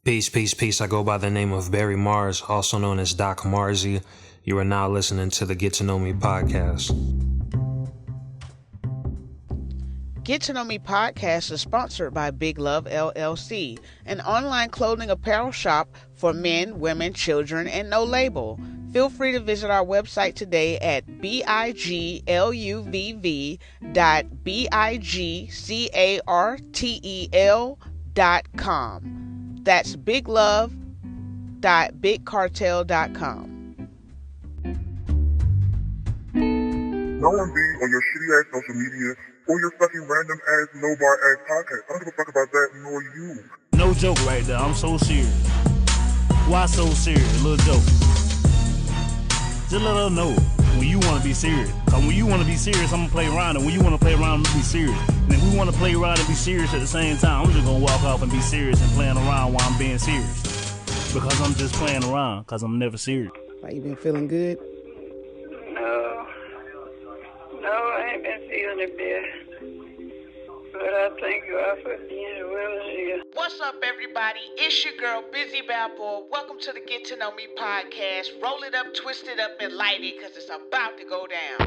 Peace, peace, peace. I go by the name of Barry Mars, also known as Doc Marzi. You are now listening to the Get to Know Me podcast. Get to Know Me podcast is sponsored by Big Love LLC, an online clothing apparel shop for men, women, children, and no label. Feel free to visit our website today at bigluv.bigcartel.com. That's biglove.bigcartel.com. No one be on your shitty ass social media or your fucking random ass no bar ass podcast. I don't give a fuck about that nor you. No joke right there. I'm so serious. Why so serious? A little joke. Just let her know when you want to be serious. Cause when you want to be serious, I'm gonna play around, and when you want to play around, I'm gonna be serious. And if we want to play around and be serious at the same time, I'm just gonna walk off and be serious and playing around while I'm being serious. Because I'm just playing around. Cause I'm never serious. Why, you been feeling good? No, I ain't been feeling it bad. But I thank God for being as well as you. What's up, everybody? It's your girl, Bizzy Balboa. Welcome to the Get to Know Me podcast. Roll it up, twist it up, and light it, because it's about to go down.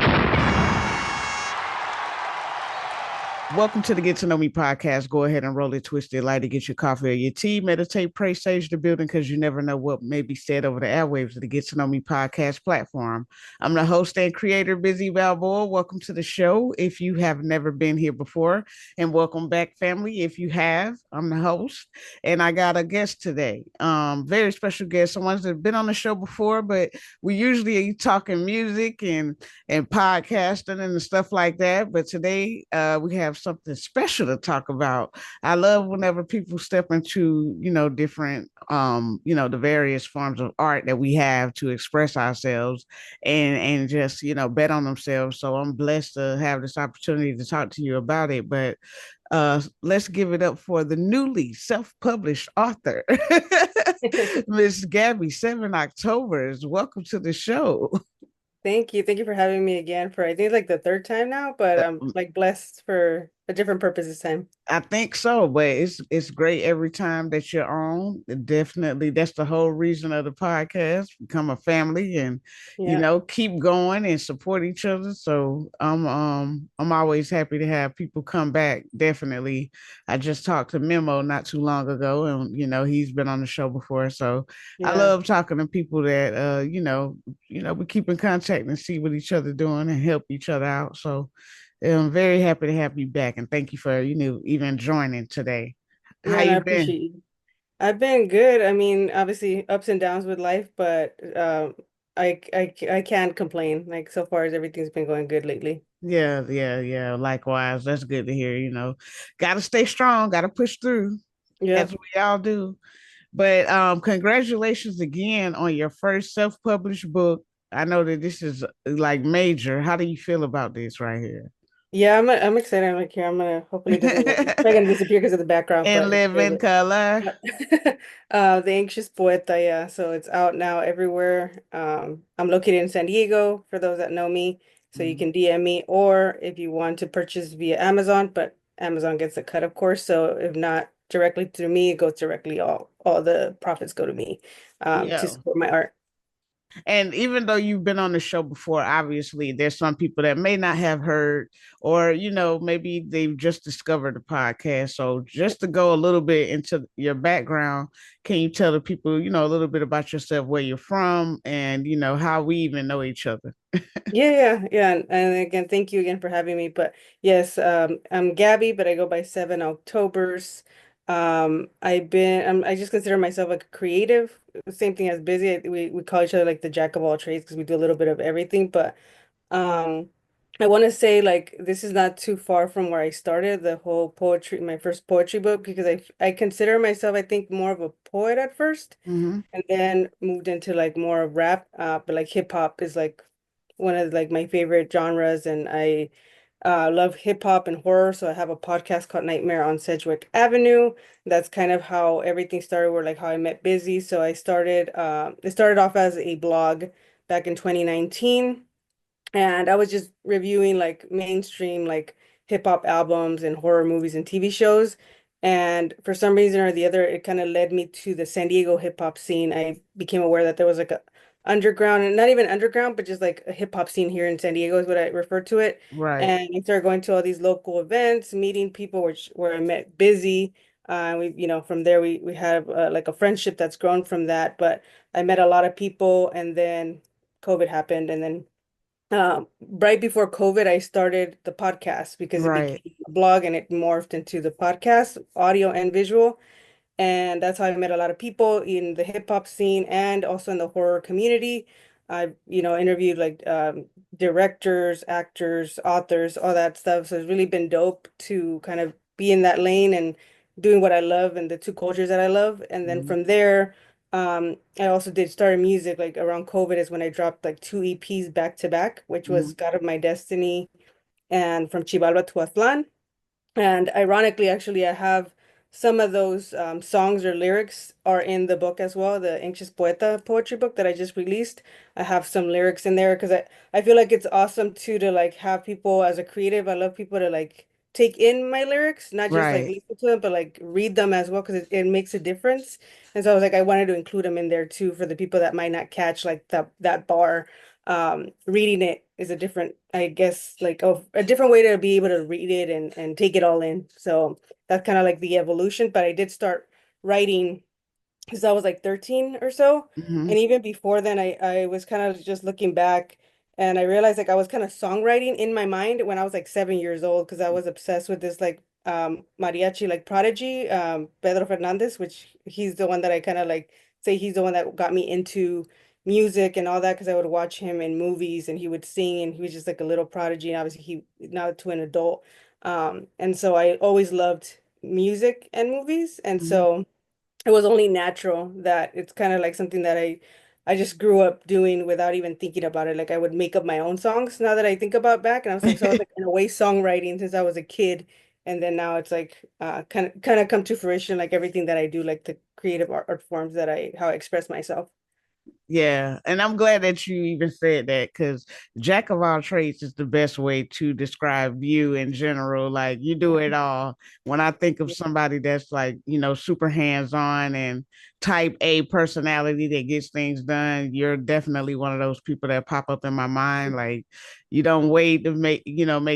Welcome to the Get to Know Me podcast. Go ahead and roll it, twist it, light it, get your coffee or your tea, meditate, pray, sage the building, because you never know what may be said over the airwaves of the Get to Know Me podcast platform. I'm the host and creator, Bizzy Balboa. Welcome to the show if you have never been here before, and welcome back, family, if you have. I'm the host, and I got a guest today. Very special guest, someone that's been on the show before, but we usually talking music and podcasting and stuff like that. But today we have something special to talk about. I love whenever people step into, different, the various forms of art that we have to express ourselves and just, bet on themselves. So I'm blessed to have this opportunity to talk to you about it. But let's give it up for the newly self-published author, Miss Gaby, 7 Octoberz. Welcome to the show. Thank you. Thank you for having me again for, I think, like the third time now, but I'm like blessed for a different purpose this time. I think so, but it's great every time that you're on. Definitely, that's the whole reason of the podcast. Become a family and keep going and support each other. So I'm always happy to have people come back. Definitely. I just talked to Memo not too long ago, and he's been on the show before. So I love talking to people that we keep in contact and see what each other doing and help each other out. So I'm very happy to have you back, and thank you for even joining today. How I you appreciate been? you. I've been good. I mean, obviously ups and downs with life, but I can't complain. Like so far as everything's been going good lately. Yeah. Likewise, that's good to hear. Got to stay strong, got to push through, Yeah. as we all do. But congratulations again on your first self-published book. I know that this is like major. How do you feel about this right here? Yeah, I'm excited. I'm like here. I'm gonna hopefully it doesn't it's probably gonna disappear because of the background, And but it's live in good. color. The Anxious Poeta, yeah. So it's out now everywhere. I'm located in San Diego for those that know me. So you can DM me, or if you want to purchase via Amazon, but Amazon gets a cut, of course. So if not directly through me, it goes directly all the profits go to me to Yeah. support my art. And even though you've been on the show before, obviously there's some people that may not have heard, or maybe they've just discovered the podcast. So just to go a little bit into your background, can you tell the people, a little bit about yourself, where you're from, and how we even know each other? Yeah. And again, thank you again for having me. But yes, I'm Gaby, but I go by 7 Octoberz. I just consider myself like a creative, same thing as Busy. We call each other like the jack of all trades because we do a little bit of everything. But um, I want to say like this is not too far from where I started the whole poetry, my first poetry book, because I consider myself, I think, more of a poet at first, Mm-hmm. and then moved into like more of rap. But like hip hop is like one of like my favorite genres, and I love hip hop and horror. So I have a podcast called Nightmare on Sedgwick Avenue. That's kind of how everything started, where like how I met Busy. So it started off as a blog back in 2019, and I was just reviewing like mainstream like hip hop albums and horror movies and TV shows. And for some reason or the other, it kind of led me to the San Diego hip hop scene. I became aware that there was like a underground, and not even underground, but just like a hip hop scene here in San Diego is what I refer to it. Right. And I started going to all these local events, meeting people, which where I met Bizzy. We, from there we have like a friendship that's grown from that. But I met a lot of people, and then COVID happened, and then right before COVID, I started the podcast because it Right. became a blog and it morphed into the podcast, audio and visual. And that's how I met a lot of people in the hip hop scene and also in the horror community. I've, interviewed like directors, actors, authors, all that stuff. So it's really been dope to kind of be in that lane and doing what I love and the two cultures that I love. And then Mhm. from there, I also did start music like around COVID is when I dropped like two EPs back to back, which was Mhm. God of My Destiny and From Chivalba to Aztlan. And ironically, actually, I have some of those songs or lyrics are in the book as well, the Anxious Poeta poetry book that I just released. I have some lyrics in there because I feel like it's awesome too to like have people as a creative. I love people to like take in my lyrics, not just like Right. listen to them, but like read them as well because it makes a difference. And so I was like, I wanted to include them in there too for the people that might not catch like that bar. Reading it is a different, I guess, like a different way to be able to read it and take it all in. So that's kind of like the evolution. But I did start writing because I was like 13 or so. Mhm. And even before then, I was kind of just looking back and I realized like I was kind of songwriting in my mind when I was like 7 years old because I was obsessed with this like mariachi like prodigy, Pedro Fernandez, which he's the one that I kind of like say he's the one that got me into music and all that because I would watch him in movies and he would sing and he was just like a little prodigy and obviously he now to an adult. And so I always loved music and movies. And Mhm. so it was only natural that it's kind of like something that I just grew up doing without even thinking about it. Like I would make up my own songs now that I think about back. And I was like, so I was like in a way songwriting since I was a kid. And then now it's like kind of come to fruition, like everything that I do, like the creative art forms that how I express myself. Yeah, and I'm glad that you even said that because jack of all trades is the best way to describe you in general. Like you do it all. When I think of somebody that's like, super hands-on and type A personality that gets things done, you're definitely one of those people that pop up in my mind. Like you don't wait to make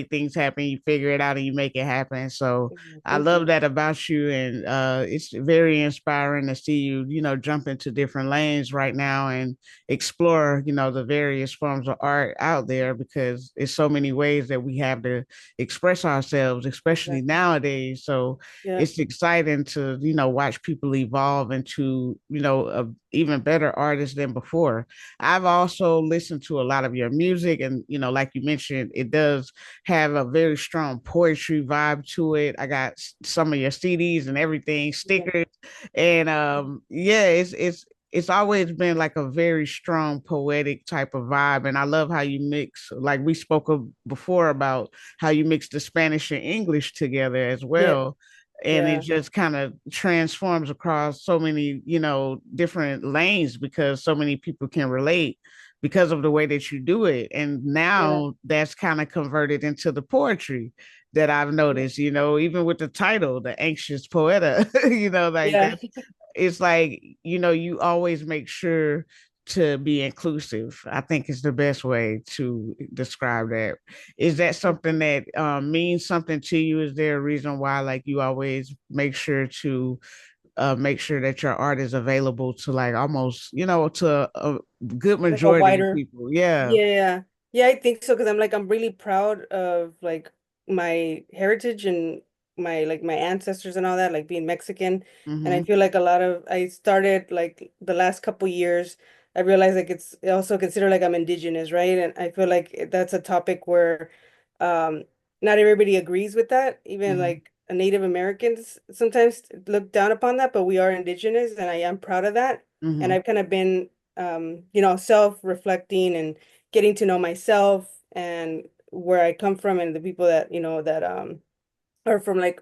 things happen. You figure it out and you make it happen. So Yeah, I thank love you. that about you, and it's very inspiring to see you, jump into different lanes right now and explore, the various forms of art out there because it's so many ways that we have to express ourselves, especially Exactly. nowadays. So Yeah. it's exciting to, watch people evolve into, a even better artists than before. I've also listened to a lot of your music, and like you mentioned, it does have a very strong poetry vibe to it. I got some of your CDs and everything, Yeah. stickers, and yeah, it's always been like a very strong poetic type of vibe, and I love how you mix, like we spoke of before about how you mix the Spanish and English together as Yeah. well. And it Yeah. just kind of transforms across so many, different lanes because so many people can relate because of the way that you do it. And Yeah. now that's kind of converted into the poetry that I've Yeah. noticed, even with the title, The Anxious Poeta, like Yeah. that's, it's like, you always make sure to be inclusive. I think is the best way to describe that. Is that something that means something to you? Is there a reason why, like, you always make sure that your art is available to like almost, to a good Like a majority of wider. people? Yeah. Yeah, yeah, I think so because I'm really proud of like my heritage and my ancestors and all that, like being Mexican. And I Mm-hmm. feel like I started like the last couple years, I realized like it's also considered like I'm indigenous, right? And I feel like that's a topic where um not everybody agrees with that. Even Mm-hmm. like Native Americans sometimes look down upon that, but we are indigenous and I am proud of that. And Mm-hmm. I've kind of been self-reflecting and getting to know myself and where I come from and the people that, that are from like,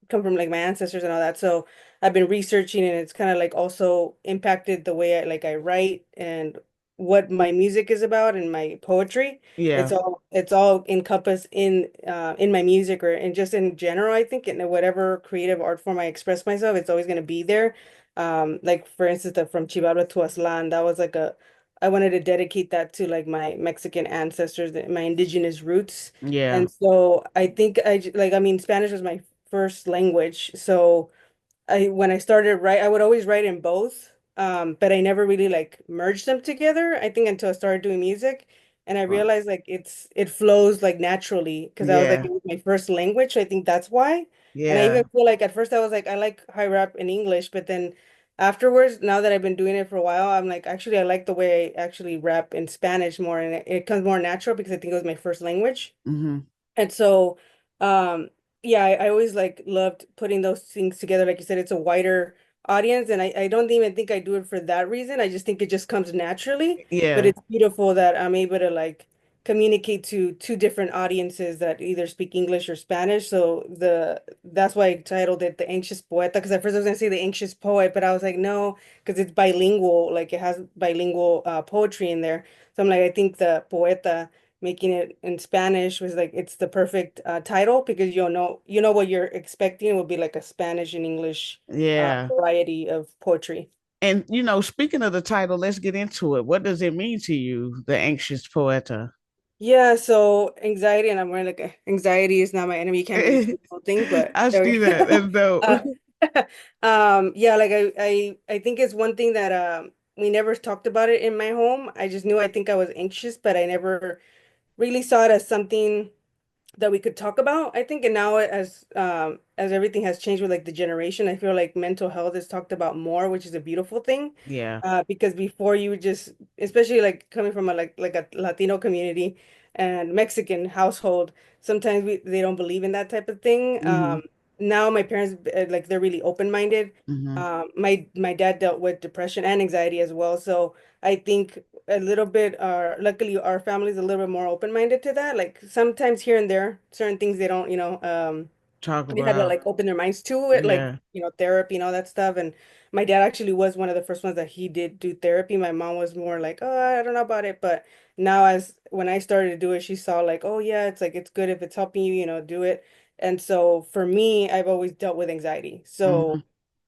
come from like my ancestors and all that. So I've been researching and it's kind of like also impacted the way I write and what my music is about and my poetry. Yeah. It's all encompassed in my music or and just in general, I think in whatever creative art form I express myself, it's always gonna be there. Like for instance, the From Chivalra to Aslan, that was like a I wanted to dedicate that to like my Mexican ancestors, my indigenous roots. Yeah. And so I think like I mean Spanish was my first language. So I when I started write, I would always write in both, but I never really like merged them together. I think until I started doing music, and I Right. realized like it flows like naturally because I was like Yeah. it was my first language. So I think that's why. And I even Yeah. feel like at first I was like I like high rap in English, but then afterwards, now that I've been doing it for a while, I'm like actually I like the way I actually rap in Spanish more, and it comes more natural because I think it was my first language. Hmm. And so, um, yeah, I always like loved putting those things together. Like you said, it's a wider audience, and I don't even think I do it for that reason. I just think it just comes naturally. But Yeah. it's beautiful that I'm able to like communicate to two different audiences that either speak English or Spanish. So that's why I titled it The Anxious Poeta, because at first I was gonna say The Anxious Poet, but I was like, no, because it's bilingual, like it has bilingual poetry in there. So I'm like, I think the poeta making it in Spanish was like it's the perfect title because you know what you're expecting will be like a Spanish and English Yeah. variety of poetry. And speaking of the title, let's get into it. What does it mean to you, the anxious poeta? Yeah, so anxiety, and I'm wearing like anxiety is not my enemy. You can't really see the whole thing, but I there see we that. That's go. dope. Uh, yeah, like I think it's one thing that we never talked about it in my home. I just knew I think I was anxious, but I never really saw it as something that we could talk about, I think. And now as everything has changed with like the generation, I feel like mental health is talked about more, which is a beautiful thing. Yeah. Because before you would just, especially like coming from a like a Latino community and Mexican household, sometimes they don't believe in that type of thing. Hmm. Now my parents like they're really open-minded. Hmm. My dad dealt with depression and anxiety as well, so I think a little bit luckily our family's a little bit more open-minded to that. Like sometimes here and there, certain things they don't, Talk they had to about. like open their minds to it, like, Yeah. therapy and all that stuff. And my dad actually was one of the first ones that he did do therapy. My mom was more like, oh, I don't know about it. But now as when I started to do it, she saw like, oh yeah, it's like it's good if it's helping you, do it. And so for me, I've always dealt with anxiety. So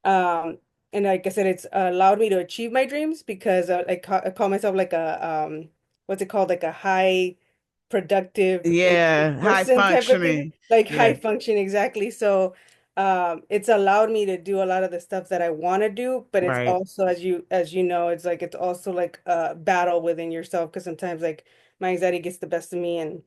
Hmm. um, and like I said, it's allowed me to achieve my dreams because I call myself like a what's it called? Like a high productive anxious Yeah. High person type of thing, functioning. like high Yeah. function, exactly. So it's allowed me to do a lot of the stuff that I want to do, but it's Right. also as you know, it's like it's also like a battle within yourself because sometimes like my anxiety gets the best of me and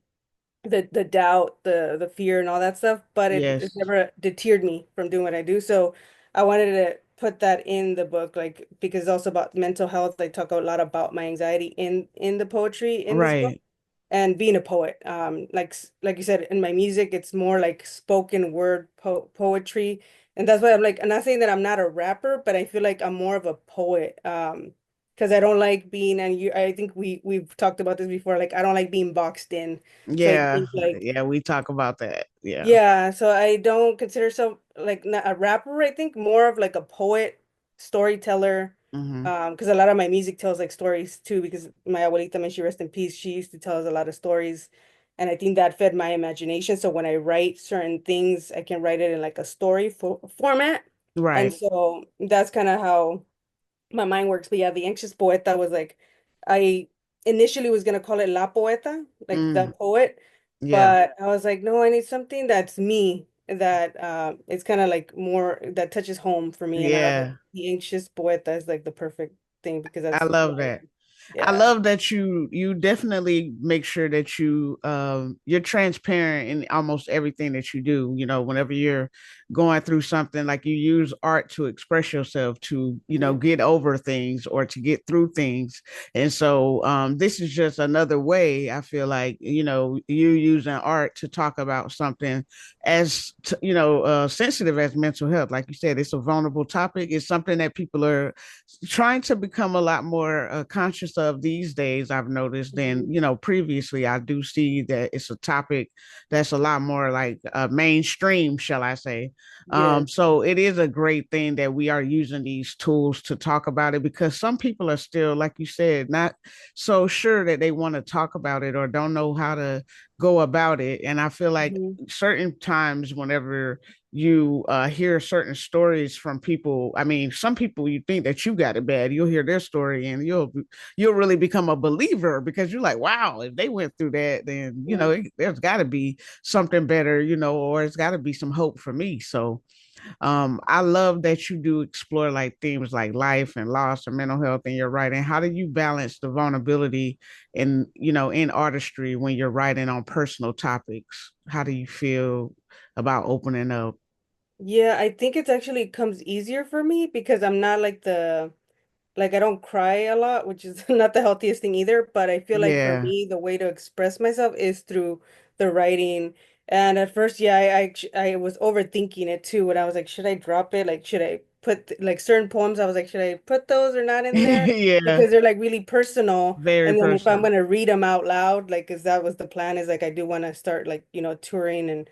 the doubt, the fear and all that stuff, but it Yes. never deterred me from doing what I do. So I wanted to put that in the book, like because it's also about mental health. I talk a lot about my anxiety in the poetry in this book Right. and being a poet. Like you said, in my music, it's more like spoken word poetry. And that's why I'm like, I'm not saying that I'm not a rapper, but I feel like I'm more of a poet. Because I don't like being, and I think we've talked about this before, like I don't like being boxed in. So I Yeah. think like Yeah. We talk about that. Yeah. yeah, so I don't consider myself like not a rapper, I think more of like a poet, storyteller. Hmm. Because a lot of my music tells like stories too, because my abuelita, may she rest in peace, she used to tell us a lot of stories. And I think that fed my imagination. So when I write certain things, I can write it in like a story format. And Right. so that's kind of how my mind works. But yeah, the anxious poeta was like, I initially was gonna call it La Poeta, like the Mm. poet, Yeah. but I was like, no, I need something that's me, that it's kind of like more that touches home for me. And I was like, Yeah. the anxious poeta is like the perfect thing because I that's who love I that. am. I Yeah. love that you definitely make sure that you're transparent in almost everything that you do. Whenever you're going through something, like you use art to express yourself, to Mhm. get over things or to get through things. And so this is just another way. I feel like you using art to talk about something as sensitive as mental health. Like you said, it's a vulnerable topic. It's something that people are trying to become a lot more conscious of these days. I've noticed than Mhm. previously. I do see that it's a topic that's a lot more like mainstream, shall I say. Yes. So it is a great thing that we are using these tools to talk about it, because some people are still, like you said, not so sure that they want to talk about it or don't know how to go about it. And I feel like Mhm. certain times whenever you hear certain stories from people, I mean, some people, you think that you got it bad, you'll hear their story and you'll really become a believer, because you're like, wow, if they went through that, then Yeah. there's got to be something better, or it's got to be some hope for me. So I love that you do explore like themes like life and loss and mental health in your writing. How do you balance the vulnerability in artistry when you're writing on personal topics? How do you feel about opening up? Yeah, I think it's actually comes easier for me because I'm not like the like I don't cry a lot, which is not the healthiest thing either, but I feel like for Yeah. me the way to express myself is through the writing. And at first, yeah, I was overthinking it too when I was like, should I drop it? Like should I put like certain poems I was like, should I put those or not in there? Yeah, Because they're like really personal. very And then if I'm personal. gonna read them out loud, like, cause that was the plan, is like I do want to start like, touring and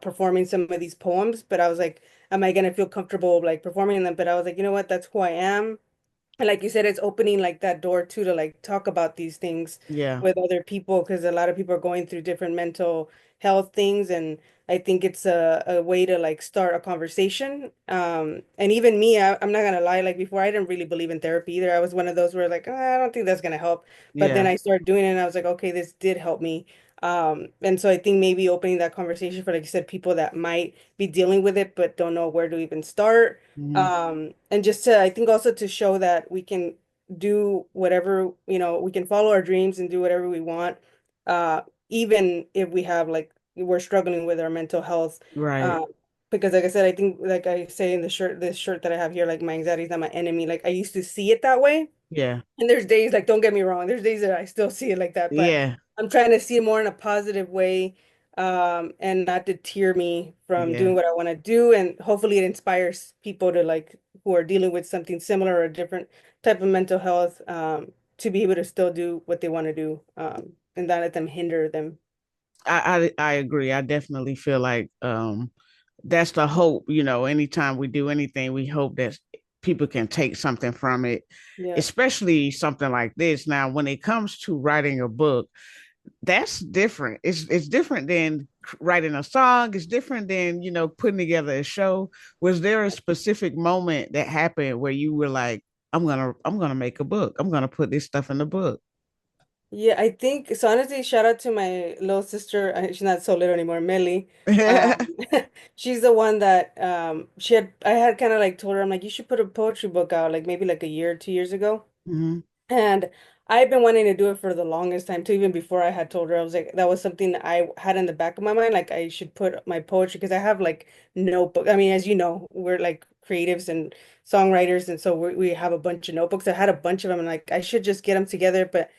performing some of these poems. But I was like, am I gonna feel comfortable like performing them? But I was like, you know what, that's who I am. And like you said, it's opening like that door too to like talk about these things Yeah. with other people, because a lot of people are going through different mental health things. And I think it's a way to like start a conversation. And even me, I'm not gonna lie, like before I didn't really believe in therapy either. I was one of those where like, I don't think that's gonna help. But then Yeah. I started doing it and I was like, okay, this did help me. And so I think maybe opening that conversation for, like you said, people that might be dealing with it but don't know where to even start. Mhm. And just to, I think also to show that we can do whatever, we can follow our dreams and do whatever we want, uh, even if we have like, we're struggling with our mental health. Right. Uh, because like I said, I think like I say in this shirt that I have here, like my anxiety is not my enemy. Like I used to see it that way. Yeah. And there's days, like, don't get me wrong, there's days that I still see it like that, but Yeah. I'm trying to see it more in a positive way, and not deter me from Yeah. doing what I want to do. And hopefully it inspires people to like, who are dealing with something similar or a different type of mental health, to be able to still do what they want to do, and not let them hinder them. I agree. I definitely feel like that's the hope, anytime we do anything, we hope that people can take something from it, Yeah. especially something like this. Now, when it comes to writing a book, that's different. It's different than writing a song. It's different than, putting together a show. Was there a specific moment that happened where you were like, I'm gonna make a book. I'm gonna put this stuff in the book? Yeah, I think so. Honestly, shout out to my little sister. She's not so little anymore, Melly. Um, she's the one that I had kind of like told her, I'm like, you should put a poetry book out, like maybe like a year or 2 years ago. Mhm. And I've been wanting to do it for the longest time too, even before I had told her. I was like, that was something that I had in the back of my mind, like I should put my poetry, because I have like notebook. I mean, as you know, we're like creatives and songwriters, and so we have a bunch of notebooks. I had a bunch of them, and like I should just get them together, but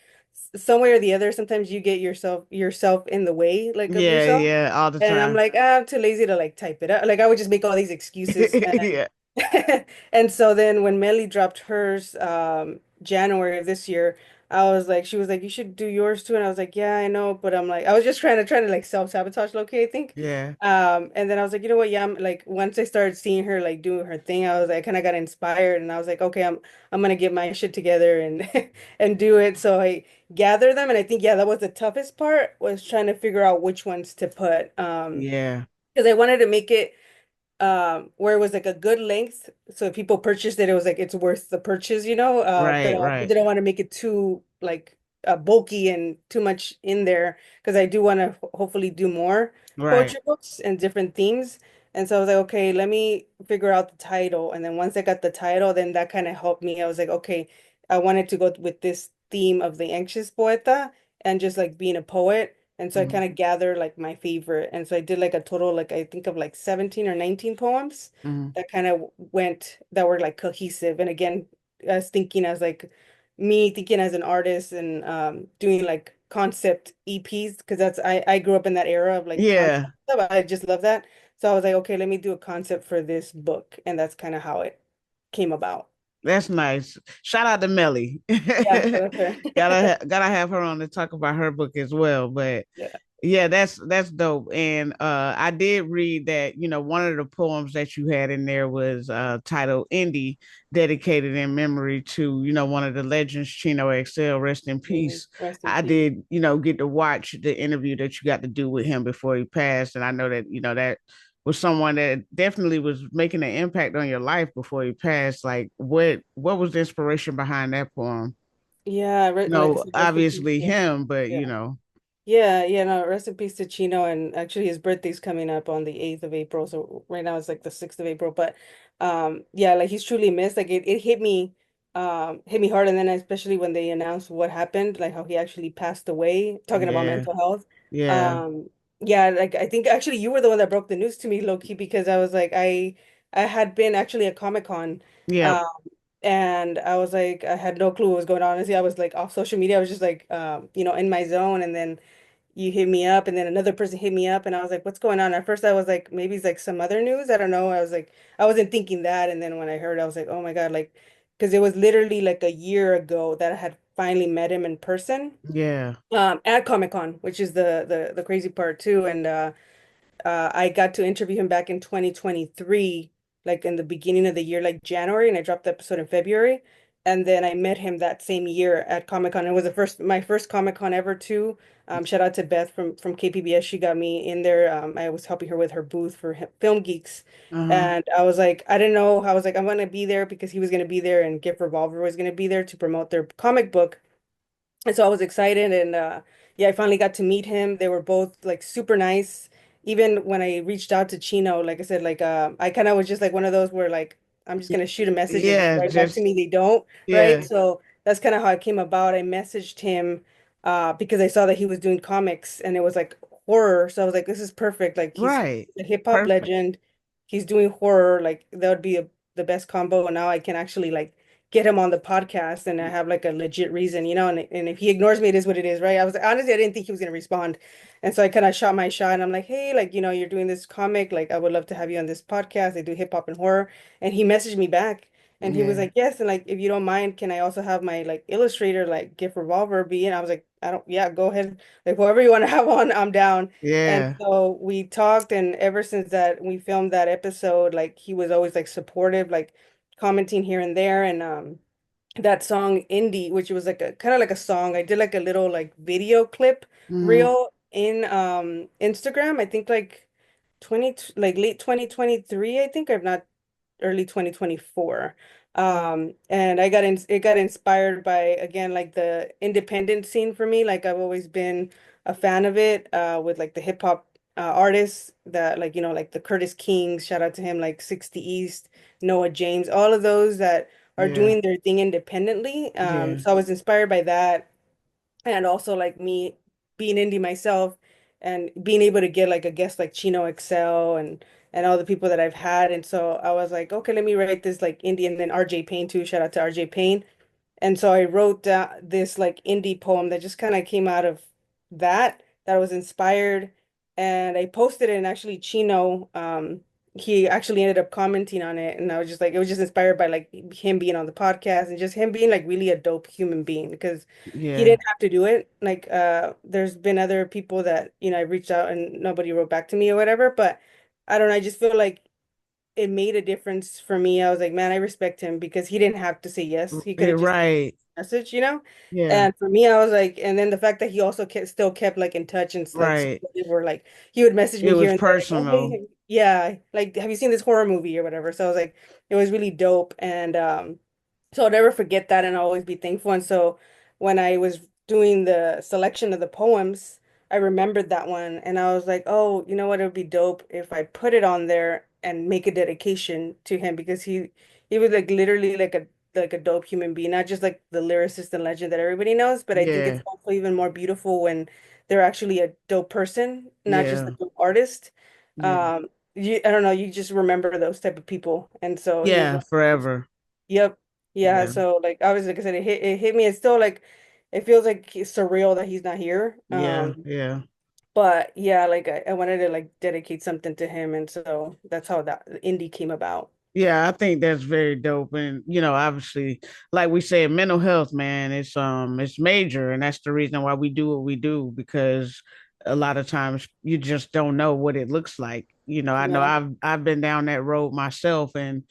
some way or the other, sometimes you get yourself in the way, like of Yeah, yourself. yeah, all the And I'm time. like, I'm too lazy to like type it up. Like I would just make all these excuses. Yeah. And so then when Melly dropped hers, January of this year, she was like, you should do yours too. And I was like, yeah, I know. But I'm like, I was just trying to like self-sabotage low-key, I think. Yeah. And then I was like, you know what? Yeah, I'm like, once I started seeing her like doing her thing, I was like, kind of got inspired, and I was like, okay, I'm gonna get my shit together and and do it. So I gathered them, and I think, yeah, that was the toughest part, was trying to figure out which ones to put. Yeah. Because I wanted to make it where it was like a good length, so if people purchased it, it was like it's worth the purchase, but I Right, also right, didn't want to make it too like bulky and too much in there, because I do want to hopefully do more right. poetry books and different themes. And so I was like, okay, let me figure out the title. And then once I got the title, then that kind of helped me. I was like, okay, I wanted to go with this theme of the Anxious Poeta and just like being a poet. And so I Mhm, kind of gathered like my favorite. And so I did like a total, like I think of like 17 or 19 poems mhm. that kind of that were like cohesive. And again, as thinking as like me thinking as an artist, and doing like concept EPs, because I grew up in that era of like concept Yeah, stuff. I just love that. So I was like, okay, let me do a concept for this book. And that's kind of how it came about. that's nice. Shout out to Melly. Yeah, so that's her. Gotta have her on to talk about her book as well. But Yeah. Yeah, that's dope. And I did read that, one of the poems that you had in there was titled Indie, dedicated in memory to, one of the legends, Chino XL, rest in Yeah, peace. rest in I peace. did, get to watch the interview that you got to do with him before he passed. And I know that, that was someone that definitely was making an impact on your life before he passed. Like what was the inspiration behind that poem? Yeah, like I No, said, rest in peace. obviously Yeah. him, but Yeah. Yeah, no, rest in peace to Chino. And actually his birthday's coming up on the 8th of April. So right now it's like the 6th of April. But yeah, like he's truly missed. Like it hit me hard. And then especially when they announced what happened, like how he actually passed away, talking about yeah, mental health. yeah, Um, yeah, like I think actually you were the one that broke the news to me, low key, because I was like, I had been actually at Comic-Con. yeah, Um, and I was like, I had no clue what was going on. Honestly, I was like off social media. I was just like, in my zone. And then you hit me up, and then another person hit me up, and I was like, what's going on? At first I was like, maybe it's like some other news. I don't know. I was like, I wasn't thinking that. And then when I heard, I was like, oh my God, like, because it was literally like a year ago that I had finally met him in person, yeah. at Comic-Con, which is the crazy part too. And I got to interview him back in 2023, like in the beginning of the year, like January, and I dropped the episode in February. And then I met him that same year at Comic-Con. It was my first Comic-Con ever too. Shout out to Beth from KPBS. She got me in there. I was helping her with her booth for Film Geeks. Uh-huh. And I was like, I didn't know. I was like, I'm gonna be there because he was gonna be there and Gift Revolver was gonna be there to promote their comic book. And so I was excited, and yeah, I finally got to meet him. They were both like super nice. Even when I reached out to Chino, like I said, like I kind of was just like one of those where like I'm just gonna shoot a message and if they Yeah, write back to just me, they don't, right? yeah, So that's kind of how it came about. I messaged him because I saw that he was doing comics and it was like horror. So I was like, this is perfect. Like he's right. a hip hop Perfect. legend. He's doing horror. Like that would be the best combo. And now I can actually like get him on the podcast and I have like a legit reason, and if he ignores me, it is what it is, right? I was honestly, I didn't think he was gonna respond. And so I kind of shot my shot and I'm like, hey, like, you're doing this comic, like I would love to have you on this podcast. I do hip hop and horror. And he messaged me back and he was Yeah, like, yes, and like if you don't mind, can I also have my like illustrator, like Gift Revolver be? And I was like, I don't, yeah, go ahead. Like whoever you want to have on, I'm down. And yeah. so we talked, and ever since that we filmed that episode, like he was always like supportive, like commenting here and there. And that song Indie, which was like a kind of like a song. I did like a little like video clip Hmm. reel in Instagram. I think like 20 like late 2023, I think, or if not early 2024. And it got inspired by, again, like the independent scene for me. Like I've always been a fan of it, with like the hip hop artists that, like, like the Curtis Kings, shout out to him, like 60 East, Noah James, all of those that are Yeah, doing their thing independently. yeah, So I was inspired by that, and also like me being indie myself and being able to get like a guest like Chino XL and all the people that I've had. And so I was like, okay, let me write this like indie. And then RJ Payne too, shout out to RJ Payne. And so I wrote this like indie poem that just kind of came out of that was inspired. And I posted it, and actually Chino, he actually ended up commenting on it. And I was just like, it was just inspired by like him being on the podcast and just him being like really a dope human being, because he yeah, didn't have to do it. Like there's been other people that, I reached out and nobody wrote back to me or whatever. But I don't know, I just feel like it made a difference for me. I was like, man, I respect him because he didn't have to say yes. He could have just right. message. Yeah, And for me, I was like, and then the fact that he also still kept like in touch and like right. supportive, or like he would message It me here was and there, like, oh personal. hey, yeah, like have you seen this horror movie or whatever? So I was like, it was really dope. And so I'll never forget that, and I'll always be thankful. And so when I was doing the selection of the poems, I remembered that one, and I was like, oh, you know what? It would be dope if I put it on there and make a dedication to him, because he was like literally like a dope human being, not just like the lyricist and legend that everybody knows, but I think it's Yeah, also even more beautiful when they're actually a dope person, not just a yeah, dope artist. yeah, Um, I don't know, you just remember those type of people, and so he was yeah. one of those. Forever. Yep. Yeah. Yeah, So like obviously, like I said, it hit me. It's still like it feels like it's surreal that he's not here. yeah, yeah. But yeah, like I wanted to like dedicate something to him, and so that's how that indie came about. Yeah, I think that's very dope. And obviously, like we said, mental health, man, it's major, and that's the reason why we do what we do, because a lot of times you just don't know what it looks like. I know Yeah. I've been down that road myself, and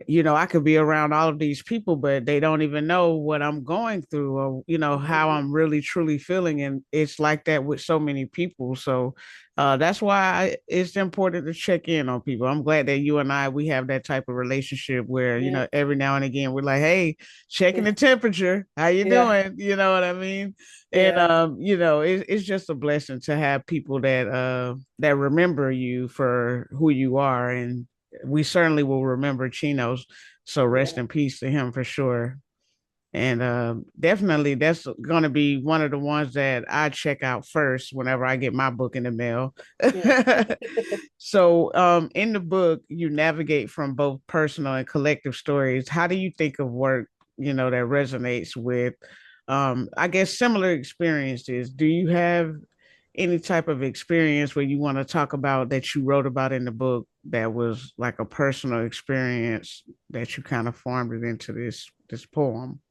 I could be around all of these people, but they don't even know what I'm going through, or how Mhm. I'm really truly feeling, and it's like that with so many people. So that's why it's important to check in on people. I'm glad that you and we have that type of relationship where Yeah. every now and again we're like, hey, checking Yeah. the temperature, how you Yeah. doing? You know what I mean? And Yeah. it's just a blessing to have people that remember you for who you are, and we certainly will remember Chino's. So rest Yeah. in peace to him for sure. And definitely that's going to be one of the ones that I check out first whenever I get my book in the mail. Yeah. So in the book, you navigate from both personal and collective stories. How do you think of work, that resonates with, I guess, similar experiences? Do you have any type of experience where you want to talk about that you wrote about in the book that was like a personal experience that you kind of formed it into this poem?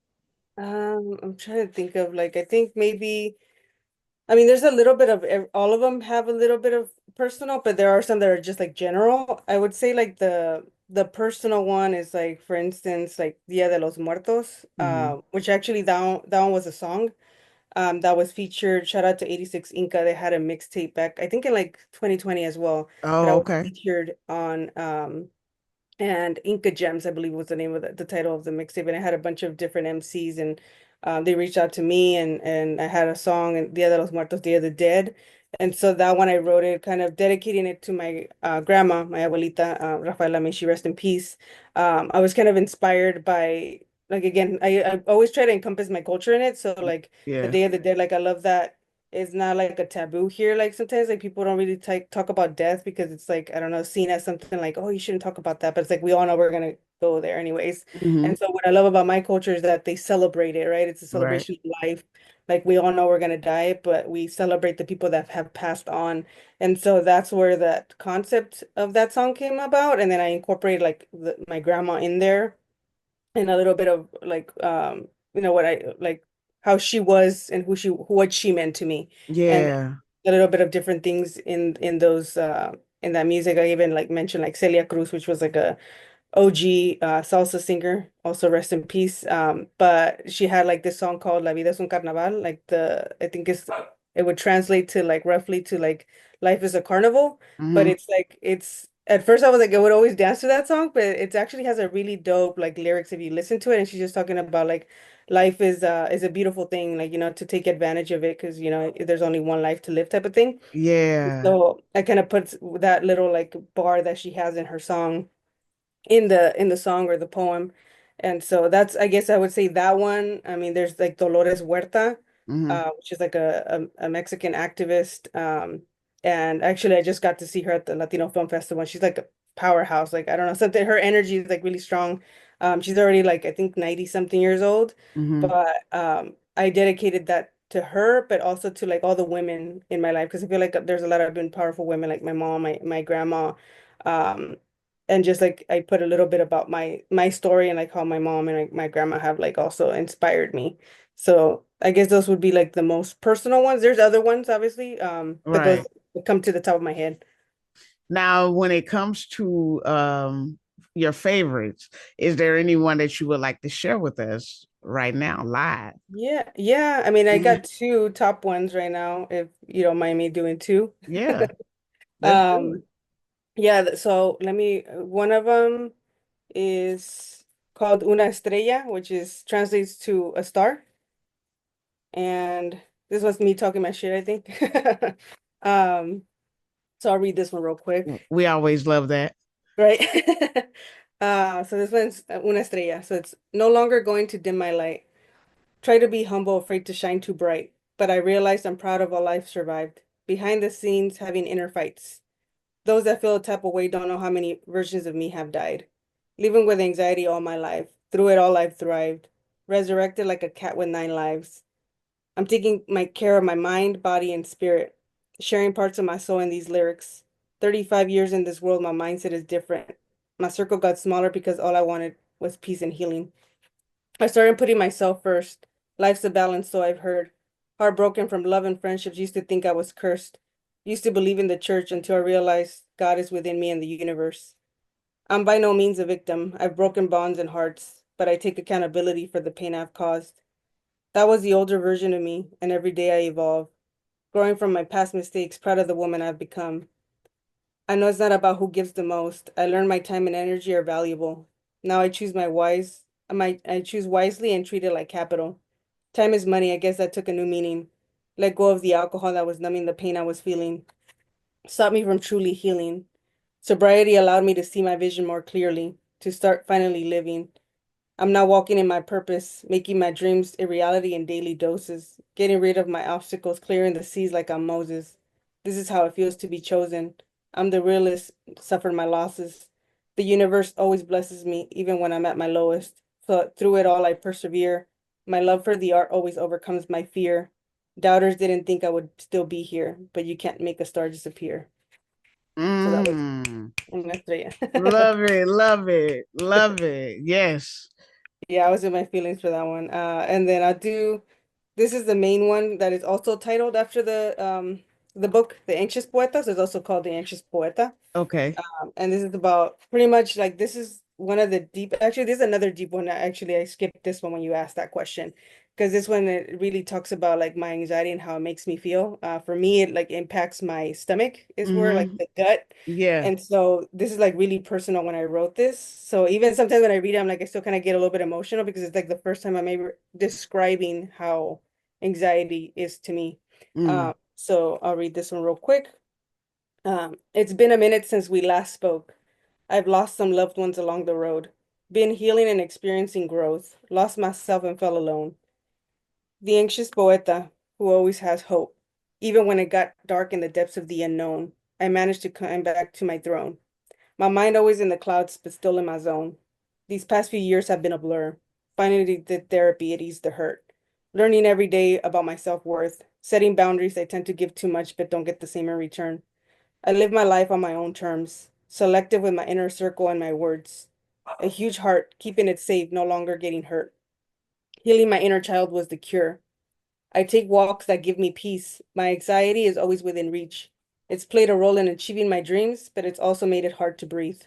I'm trying to think of like I think maybe I mean there's a little bit of all of them have a little bit of personal, but there are some that are just like general. I would say like the personal one is like for instance like Dia de los Muertos, Mm-hmm. which actually that one was a song that was featured. Shout out to 86 Inca. They had a mixtape back I think in like 2020 as well that I Oh, was okay. featured on and Inca Gems, I believe was the name of the title of the mixtape, and I had a bunch of different MCs, and they reached out to me, and I had a song, and Dia de los Muertos, Dia of the Dead, and so that one I wrote it, kind of dedicating it to my grandma, my abuelita, Rafaela, may she rest in peace. I was kind of inspired by, like again, I always try to encompass my culture in it, so like the Yeah. Day of the Dead, like I love that it's not like a taboo here. Like sometimes like people don't really talk about death because it's like, I don't know, seen as something like, oh, you shouldn't talk about that. But it's like we all know we're gonna go there anyways. Mm-hmm. And so what I love about my culture is that they celebrate it, right? It's a Right. celebration of life. Like we all know we're gonna die, but we celebrate the people that have passed on. And so that's where that concept of that song came about. And then I incorporated like my grandma in there and a little bit of like what I like how she was and what she meant to me and Yeah. a little bit of different things in those in that music. I even like mentioned like Celia Cruz, which was like a OG salsa singer, also rest in peace. But she had like this song called La Vida es un Carnaval, like I think it would translate to like roughly to like life is a carnival, but Mm-hmm. it's like it's at first I was like I would always dance to that song, but it actually has a really dope like lyrics if you listen to it, and she's just talking about like life is a beautiful thing, like to take advantage of it because there's only one life to live type of thing. Yeah. So I kind of put that little like bar that she has in her song in the song or the poem. And so that's I guess I would say that one. I mean, there's like Dolores Huerta, Mm-hmm. which is like a Mexican activist. And actually I just got to see her at the Latino Film Festival. And she's like a powerhouse. Like I don't know, something her energy is like really strong. She's already like I think 90 something years old. Mm-hmm. But I dedicated that to her, but also to like all the women in my life because I feel like there's a lot of been powerful women like my mom, my grandma. Um, and just like I put a little bit about my story and like how my mom and like, my grandma have like also inspired me. So I guess those would be like the most personal ones. There's other ones obviously, but those Right. would come to the top of my head. Now, when it comes to your favorites, is there anyone that you would like to share with us right now, live? Yeah, yeah. I mean, I Mhm. got two top ones right now, if you don't mind me doing two. Yeah, let's do it. Um, yeah, so let me, one of them is called Una Estrella, which is translates to a star. And this was me talking my shit, I think. Um, so I'll read this one real quick, We always love that. right? So this one's Una Estrella. So it's no longer going to dim my light. Try to be humble, afraid to shine too bright. But I realized I'm proud of all I've survived. Behind the scenes, having inner fights. Those that feel a type of way don't know how many versions of me have died. Living with anxiety all my life. Through it all, I've thrived. Resurrected like a cat with 9 lives. I'm taking my care of my mind, body, and spirit, sharing parts of my soul in these lyrics. 35 years in this world, my mindset is different. My circle got smaller because all I wanted was peace and healing. I started putting myself first. Life's a balance, so I've heard. Heartbroken from love and friendships, used to think I was cursed. Used to believe in the church until I realized God is within me and the universe. I'm by no means a victim. I've broken bonds and hearts, but I take accountability for the pain I've caused. That was the older version of me, and every day I evolve, growing from my past mistakes, proud of the woman I've become. I know it's not about who gives the most. I learned my time and energy are valuable. Now I choose wisely and treat it like capital. Time is money. I guess that took a new meaning. Let go of the alcohol that was numbing the pain I was feeling. Stopped me from truly healing. Sobriety allowed me to see my vision more clearly, to start finally living. I'm now walking in my purpose, making my dreams a reality in daily doses, getting rid of my obstacles, clearing the seas like I'm Moses. This is how it feels to be chosen. I'm the realist, suffered my losses. The universe always blesses me, even when I'm at my lowest. So through it all, I persevere. My love for the art always overcomes my fear. Doubters didn't think I would still be here, but you can't make a star disappear. So that was Mm. una estrella. Love it, love it, love it. Yes. Yeah, I was in my feelings for that one. And then this is the main one that is also titled after the book, The Anxious Poeta. So it's also called The Anxious Poeta. Okay. And this is about pretty much like this is one of the deep, actually, this is another deep one. Actually, I skipped this one when you asked that question because this one it really talks about like my anxiety and how it makes me feel. For me, it like impacts my stomach is where like Mm-hmm. the gut. Yeah. And so this is like really personal when I wrote this. So even sometimes when I read it, I'm like, I still kind of get a little bit emotional because it's like the first time I'm ever describing how anxiety is to me. Mm. So I'll read this one real quick. It's been a minute since we last spoke. I've lost some loved ones along the road, been healing and experiencing growth, lost myself and felt alone. The anxious poeta who always has hope. Even when it got dark in the depths of the unknown, I managed to come back to my throne. My mind always in the clouds, but still in my zone. These past few years have been a blur. Finally did therapy, it eased the hurt. Learning every day about my self-worth, setting boundaries I tend to give too much but don't get the same in return. I live my life on my own terms, selective with my inner circle and my words. A huge heart, keeping it safe, no longer getting hurt. Healing my inner child was the cure. I take walks that give me peace. My anxiety is always within reach. It's played a role in achieving my dreams, but it's also made it hard to breathe.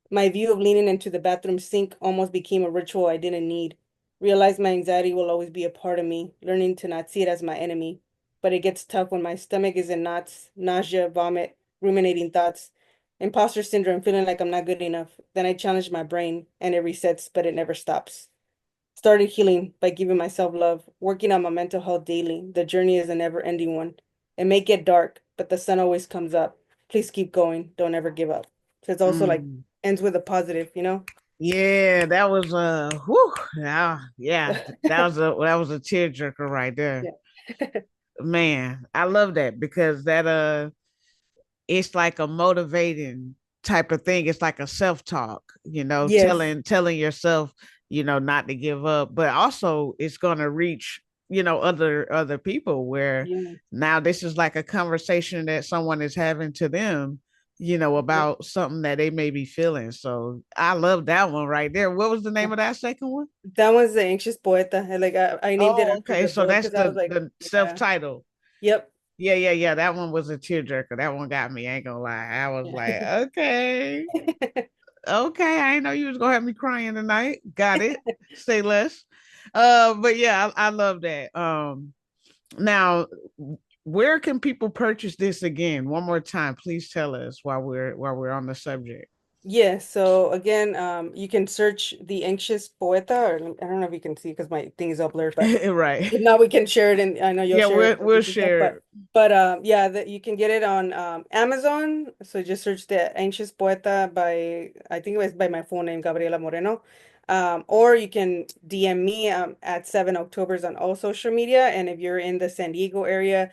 My view of leaning into the bathroom sink almost became a ritual I didn't need. Realized my anxiety will always be a part of me, learning to not see it as my enemy. But it gets tough when my stomach is in knots, nausea, vomit, ruminating thoughts, imposter syndrome, feeling like I'm not good enough. Then I challenge my brain and it resets, but it never stops. Started healing by giving myself love, working on my mental health daily. The journey is a never-ending one. It may get dark, but the sun always comes up. Please keep going. Don't ever give up. So it's also like Mm. ends with a positive, you know? Yeah, that was whew, yeah, that was a tearjerker right there. Yeah. Man, I love that because that it's like a motivating type of thing. It's like a self-talk, Yes. telling yourself, not to give up, but also it's gonna reach, other people where Yeah. now this is like a conversation that someone is having to them, Yeah. about something that they may be feeling. So I love that one right there. What was the name of that second one? That was the Anxious Poeta. And like I named it Oh, after okay. the So book that's because I was like, the yeah. self-title. Yep. Yeah, yeah, yeah. That one was a tearjerker. That one got me. I ain't gonna lie. I was Yeah. like, okay, okay. I didn't know you was gonna have me crying tonight. Got it. Say less. But yeah, I love that. Now, where can people purchase this again? One more time, please tell us while we're on the subject. Yeah, so again, you can search the Anxious Poeta, or I don't know if you can see because my thing is all blurred, but Right. if not, we can share it, and I know you'll Yeah, share it we'll with yourself, share but it. yeah, that you can get it on Amazon. So just search the Anxious Poeta by I think it was by my full name, Gabriela Moreno. Or you can DM me at 7 Octoberz on all social media, and if you're in the San Diego area.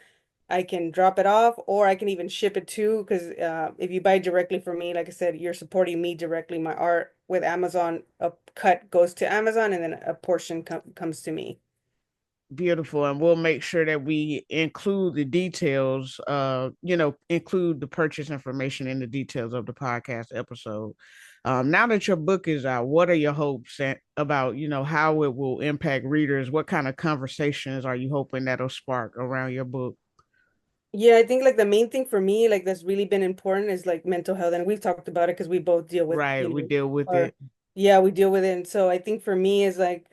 I can drop it off or I can even ship it too because if you buy directly from me, like I said, you're supporting me directly. My art with Amazon, a cut goes to Amazon and then a portion comes to me. Beautiful, and we'll make sure that we include the details, include the purchase information in the details of the podcast episode. Now that your book is out, what are your hopes about, how it will impact readers? What kind of conversations are you hoping that'll spark around your book? Yeah, I think like the main thing for me, like that's really been important is like mental health. And we've talked about it because we both deal with, Right. We deal with our, it. yeah, we deal with it. And so I think for me is like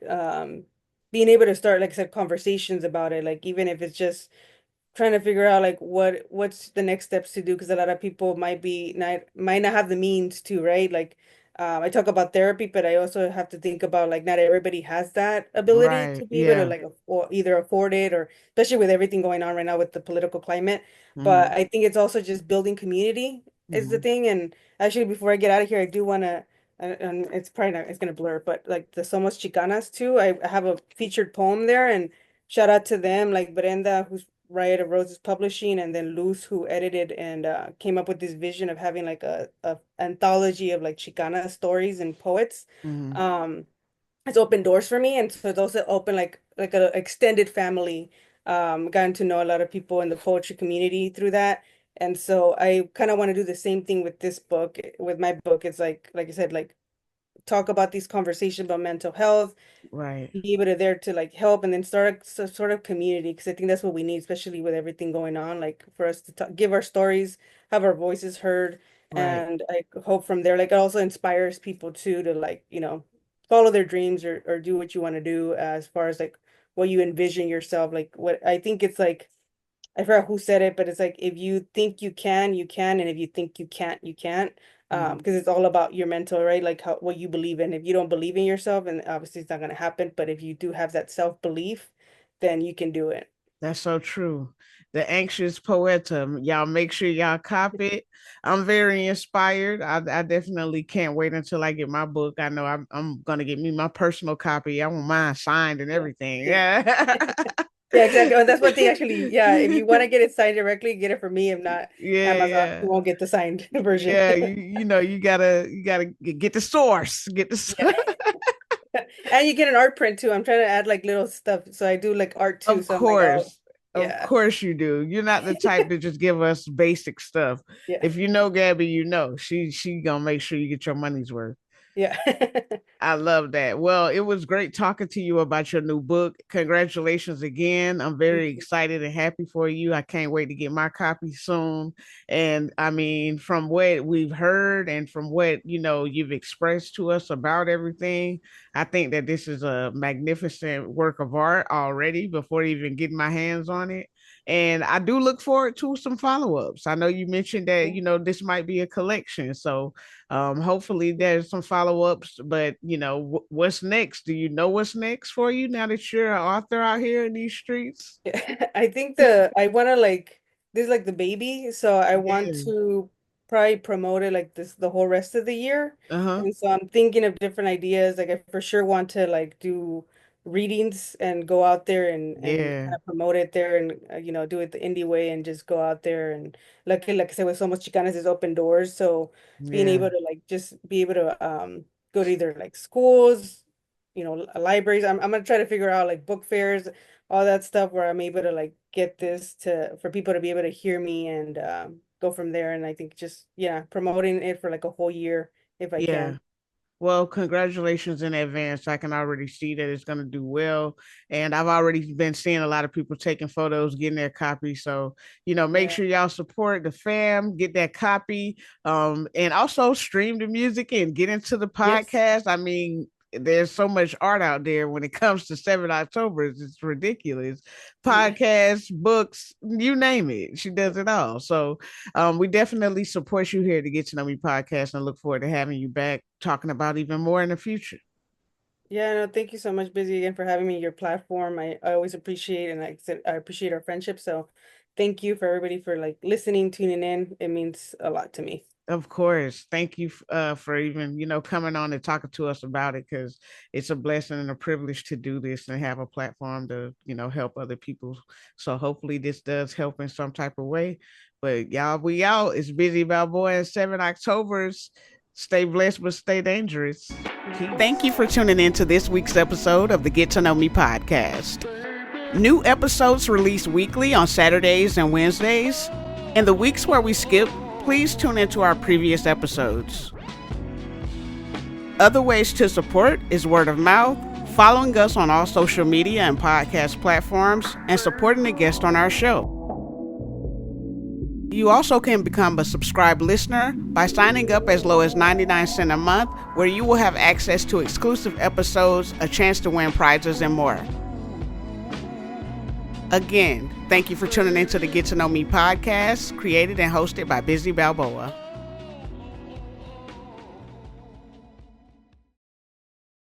being able to start, like I said, conversations about it. Like even if it's just trying to figure out like what's the next steps to do because a lot of people might not have the means to, right? Like I talk about therapy, but I also have to think about like not everybody has that ability Right. to be able to Yeah. like either afford it or especially with everything going on right now with the political climate. But Hmm. I think it's also just building community is the Hmm. thing. And actually, before I get out of here, I do want to. And it's probably not, it's gonna blur, but like the Somos Chicanas too. I have a featured poem there, and shout out to them, like Brenda, who's Riot of Roses Publishing, and then Luz, who edited and came up with this vision of having like a anthology of like Chicana stories and poets. Hmm. Um, it's opened doors for me, and so it's also opened like a extended family. Gotten to know a lot of people in the poetry community through that, and so I kind of want to do the same thing with this book. With my book, it's like I said, like talk about these conversations about mental health, Right. be able to there to like help and then start some sort of community because I think that's what we need, especially with everything going on. Like for us to give our stories, have our voices heard, Right. and I hope from there, like it also inspires people too to like follow their dreams or do what you want to do as far as like what you envision yourself. Like what I think it's like I forgot who said it, but it's like if you think you can, and if you think you can't, you can't. Hmm. Because it's all about your mental, right? Like what you believe in. If you don't believe in yourself, and obviously it's not gonna happen, but if you do have that self-belief, then you can do it. That's so true. The Anxious Poeta. Y'all make sure y'all copy it. I'm very inspired. I definitely can't wait until I get my book. I know I'm gonna get me my personal copy. I want mine signed and Yeah. everything. Yeah. Yeah. Yeah, exactly. And that's one thing actually. Yeah, if you want to get it signed directly, get it from me. If not, Yeah, Amazon, you yeah. won't get the signed version. Yeah, you know you gotta get the source. Get the Yeah. And you get an art print too. I'm trying to add like little stuff. So I do like art too. Of So I'm like, oh, course. Of yeah. course you do. You're not the type to just give us basic stuff. Yeah. If you know Gabby, you know she gonna make sure you get your money's worth. Yeah. I love that. Well, it was great talking to you about your new book. Congratulations again. I'm Thank very you. excited and happy for you. I can't wait to get my copy soon. And I mean, from what we've heard and from what, you've expressed to us about everything, I think that this is a magnificent work of art already before even getting my hands on it. And I do look forward to some follow-ups. I know you mentioned that, this might be a collection. So hopefully there's some follow-ups, but what's next? Do you know what's next for you now that you're an author out here in these streets? I think I want to like this is like the baby, so I want Yeah. to probably promote it like this the whole rest of the year. Uh-huh. And so I'm thinking of different ideas. Like I for sure want to like do readings and go out there and kind Yeah. of promote it there and do it the indie way and just go out there and like I said with so much Chicanas is open doors. So being Yeah. able to like just be able to go to either like schools, libraries. I'm gonna try to figure out like book fairs, all that stuff where I'm able to like get this to for people to be able to hear me and go from there. And I think just yeah, promoting it for like a whole year if I Yeah. can. Well, congratulations in advance. I can already see that it's going to do well. And I've already been seeing a lot of people taking photos, getting their copy. So, make Yeah. sure y'all support the fam, get that copy, and also stream the music and get into the Yes. podcast. I mean, there's so much art out there when it comes to 7 October's. It's ridiculous. Yeah. Podcasts, books, you name it. She does it all. So we definitely support you here to Get to Know Me podcast and look forward to having you back talking about even more in the future. Yeah, no, thank you so much, Busy, again for having me on your platform. I always appreciate and like I said, I appreciate our friendship. So thank you for everybody for like listening, tuning in. It means a lot to me. Of course. Thank you for even, coming on and talking to us about it because it's a blessing and a privilege to do this and have a platform to, help other people. So hopefully this does help in some type of way. But y'all, we out. It's Busy Balboa and 7 October's. Stay blessed, but stay dangerous. Thank you for tuning in to this week's episode of the Get to Know Me podcast. New episodes released weekly on Saturdays and Wednesdays. In the weeks where we skip, please tune into our previous episodes. Other ways to support is word of mouth, following us on all social media and podcast platforms, and supporting the guest on our show. You also can become a subscribed listener by signing up as low as 99 cents a month, where you will have access to exclusive episodes, a chance to win prizes, and more. Again, thank you for tuning into the Get to Know Me podcast, created and hosted by Bizzy Balboa.